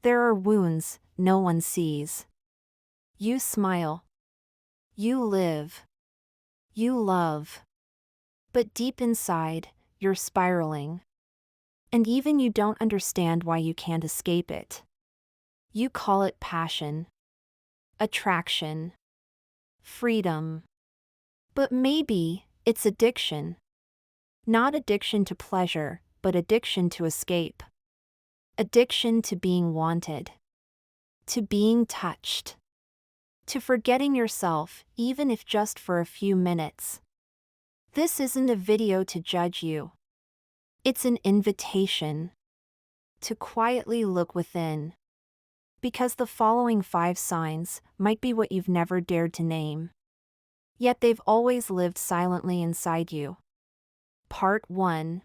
There are wounds no one sees. You smile. You live. You love. But deep inside, you're spiraling. And even you don't understand why you can't escape it. You call it passion, attraction, freedom. But maybe it's addiction. Not addiction to pleasure, but addiction to escape. Addiction to being wanted. To being touched. To forgetting yourself, even if just for a few minutes. This isn't a video to judge you. It's an invitation to quietly look within. Because the following 5 signs might be what you've never dared to name. Yet they've always lived silently inside you. Part 1.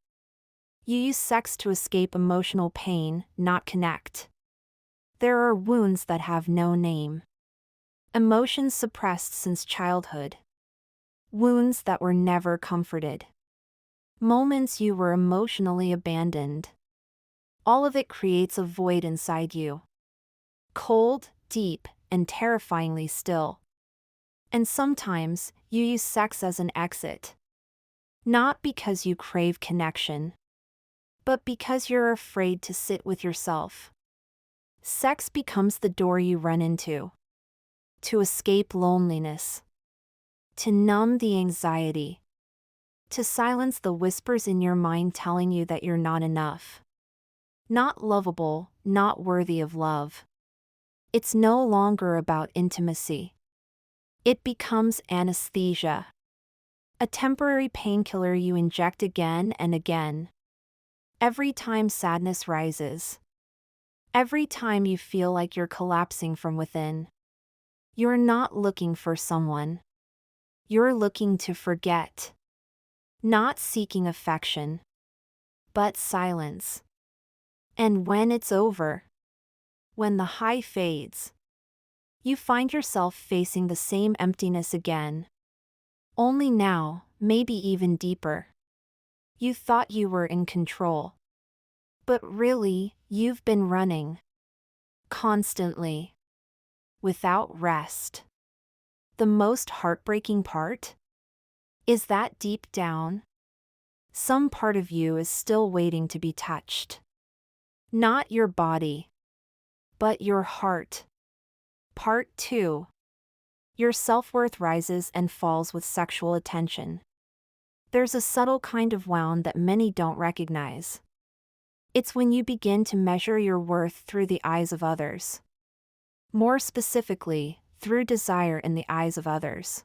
You use sex to escape emotional pain, not connect. There are wounds that have no name. Emotions suppressed since childhood. Wounds that were never comforted. Moments you were emotionally abandoned. All of it creates a void inside you. Cold, deep, and terrifyingly still. And sometimes, you use sex as an exit. Not because you crave connection, but because you're afraid to sit with yourself. Sex becomes the door you run into. To escape loneliness. To numb the anxiety. To silence the whispers in your mind telling you that you're not enough. Not lovable, not worthy of love. It's no longer about intimacy. It becomes anesthesia. A temporary painkiller you inject again and again. Every time sadness rises. Every time you feel like you're collapsing from within. You're not looking for someone. You're looking to forget. Not seeking affection, but silence. And when it's over, when the high fades, you find yourself facing the same emptiness again. Only now, maybe even deeper. You thought you were in control. But really, you've been running. Constantly. Without rest. The most heartbreaking part? Is that deep down, some part of you is still waiting to be touched. Not your body, but your heart. Part 2. Your self-worth rises and falls with sexual attention. There's a subtle kind of wound that many don't recognize. It's when you begin to measure your worth through the eyes of others. More specifically, through desire in the eyes of others.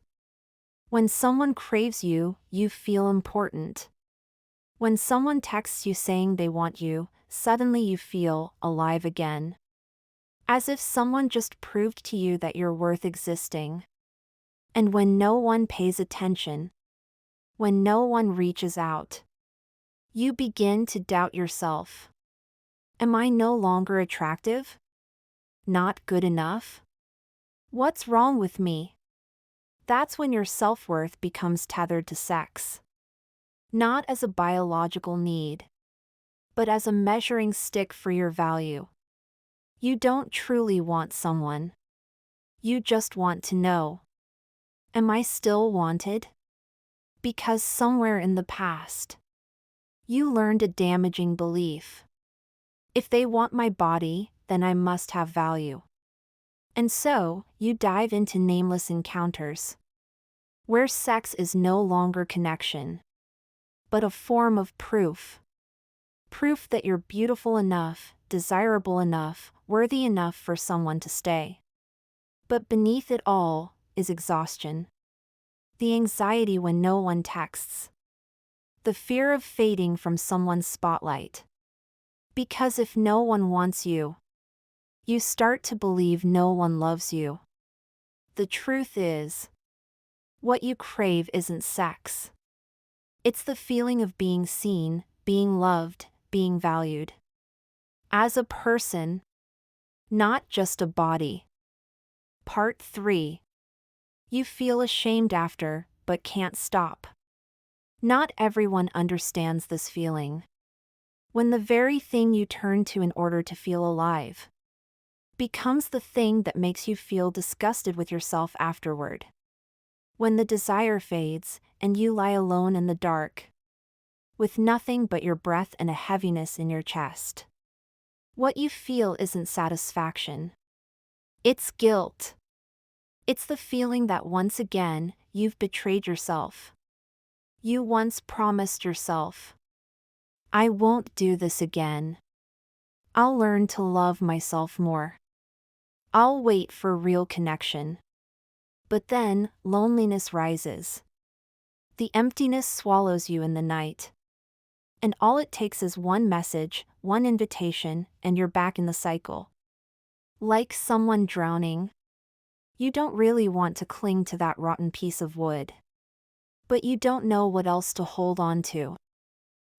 When someone craves you, you feel important. When someone texts you saying they want you, suddenly you feel alive again. As if someone just proved to you that you're worth existing. And when no one pays attention, when no one reaches out, you begin to doubt yourself. Am I no longer attractive? Not good enough? What's wrong with me? That's when your self-worth becomes tethered to sex. Not as a biological need, but as a measuring stick for your value. You don't truly want someone. You just want to know. Am I still wanted? Because somewhere in the past, you learned a damaging belief. If they want my body, then I must have value. And so, you dive into nameless encounters. Where sex is no longer connection, but a form of proof. Proof that you're beautiful enough, desirable enough, worthy enough for someone to stay. But beneath it all is exhaustion. The anxiety when no one texts. The fear of fading from someone's spotlight. Because if no one wants you, you start to believe no one loves you. The truth is, what you crave isn't sex. It's the feeling of being seen, being loved, being valued. As a person, not just a body. Part 3. You feel ashamed after, but can't stop. Not everyone understands this feeling. When the very thing you turn to in order to feel alive becomes the thing that makes you feel disgusted with yourself afterward. When the desire fades, and you lie alone in the dark, with nothing but your breath and a heaviness in your chest, what you feel isn't satisfaction. It's guilt. It's the feeling that once again, you've betrayed yourself. You once promised yourself, I won't do this again. I'll learn to love myself more. I'll wait for real connection. But then, loneliness rises. The emptiness swallows you in the night. And all it takes is one message, one invitation, and you're back in the cycle. Like someone drowning. You don't really want to cling to that rotten piece of wood. But you don't know what else to hold on to.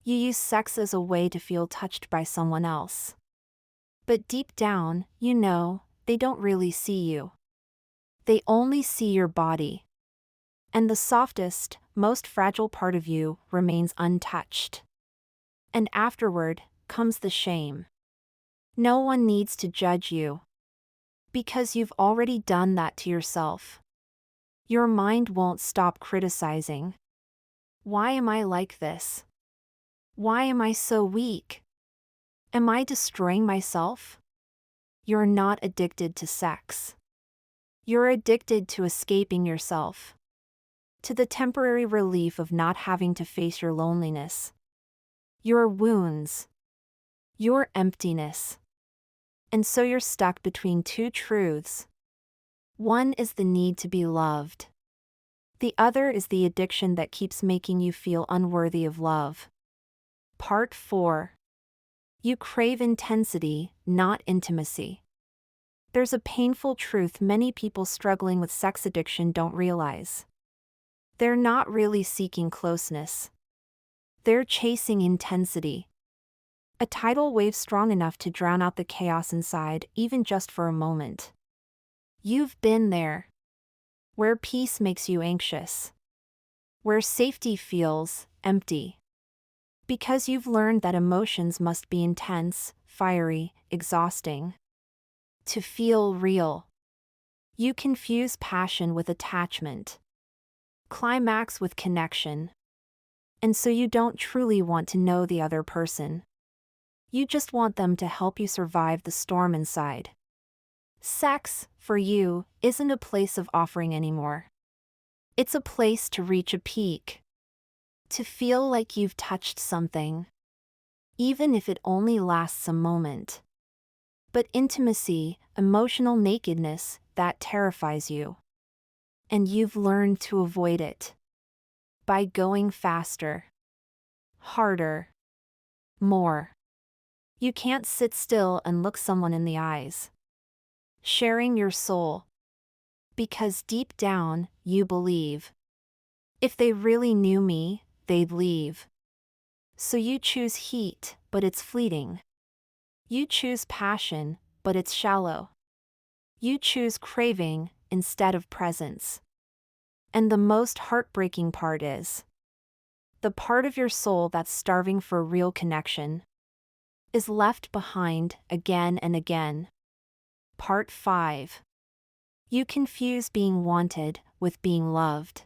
You use sex as a way to feel touched by someone else. But deep down, you know, they don't really see you. They only see your body. And the softest, most fragile part of you remains untouched. And afterward, comes the shame. No one needs to judge you. Because you've already done that to yourself. Your mind won't stop criticizing. Why am I like this? Why am I so weak? Am I destroying myself? You're not addicted to sex. You're addicted to escaping yourself. To the temporary relief of not having to face your loneliness. Your wounds. Your emptiness. And so you're stuck between two truths. One is the need to be loved. The other is the addiction that keeps making you feel unworthy of love. Part 4. You crave intensity, not intimacy. There's a painful truth many people struggling with sex addiction don't realize. They're not really seeking closeness. They're chasing intensity. A tidal wave strong enough to drown out the chaos inside, even just for a moment. You've been there. Where peace makes you anxious. Where safety feels empty. Because you've learned that emotions must be intense, fiery, exhausting. To feel real. You confuse passion with attachment. Climax with connection. And so you don't truly want to know the other person. You just want them to help you survive the storm inside. Sex, for you, isn't a place of offering anymore. It's a place to reach a peak. To feel like you've touched something. Even if it only lasts a moment. But intimacy, emotional nakedness, that terrifies you. And you've learned to avoid it. By going faster. Harder. More. You can't sit still and look someone in the eyes. Sharing your soul. Because deep down, you believe. If they really knew me, they'd leave. So you choose heat, but it's fleeting. You choose passion, but it's shallow. You choose craving, instead of presence. And the most heartbreaking part is, the part of your soul that's starving for real connection is left behind again and again. Part 5. You confuse being wanted with being loved.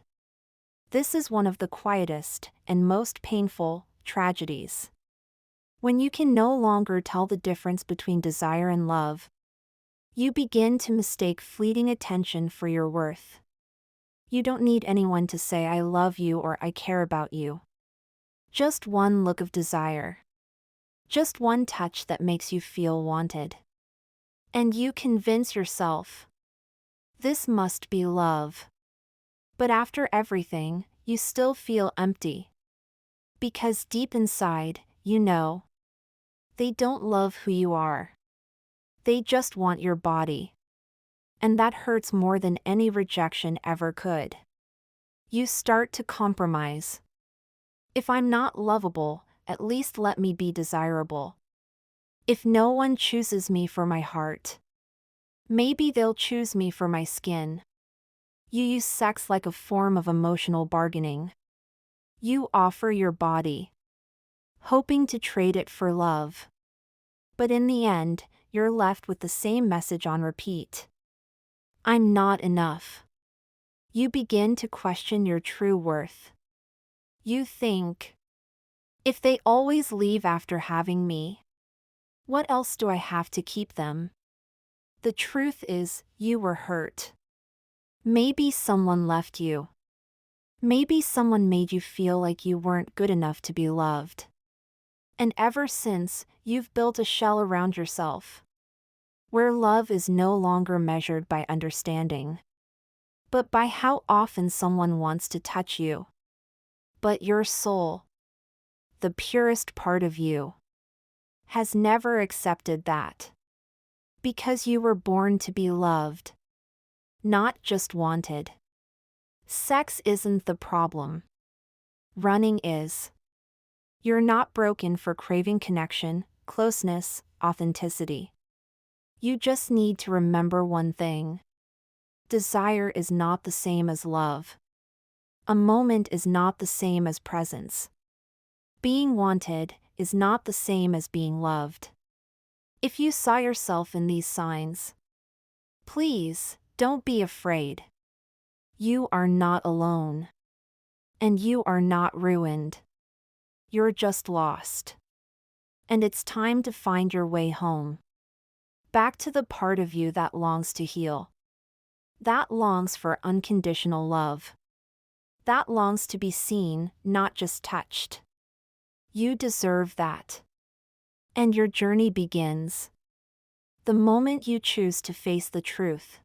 This is one of the quietest and most painful tragedies. When you can no longer tell the difference between desire and love, you begin to mistake fleeting attention for your worth. You don't need anyone to say I love you or I care about you. Just one look of desire. Just one touch that makes you feel wanted. And you convince yourself, this must be love. But after everything, you still feel empty. Because deep inside, you know, they don't love who you are. They just want your body. And that hurts more than any rejection ever could. You start to compromise. If I'm not lovable, at least let me be desirable. If no one chooses me for my heart, maybe they'll choose me for my skin. You use sex like a form of emotional bargaining. You offer your body, hoping to trade it for love. But in the end, you're left with the same message on repeat. I'm not enough. You begin to question your true worth. You think, if they always leave after having me, what else do I have to keep them? The truth is, you were hurt. Maybe someone left you. Maybe someone made you feel like you weren't good enough to be loved. And ever since, you've built a shell around yourself, where love is no longer measured by understanding, but by how often someone wants to touch you. But your soul, the purest part of you, has never accepted that. Because you were born to be loved, not just wanted. Sex isn't the problem. Running is. You're not broken for craving connection, closeness, authenticity. You just need to remember one thing. Desire is not the same as love. A moment is not the same as presence. Being wanted is not the same as being loved. If you saw yourself in these signs, please, don't be afraid. You are not alone. And you are not ruined. You're just lost. And it's time to find your way home. Back to the part of you that longs to heal. That longs for unconditional love. That longs to be seen, not just touched. You deserve that. And your journey begins the moment you choose to face the truth.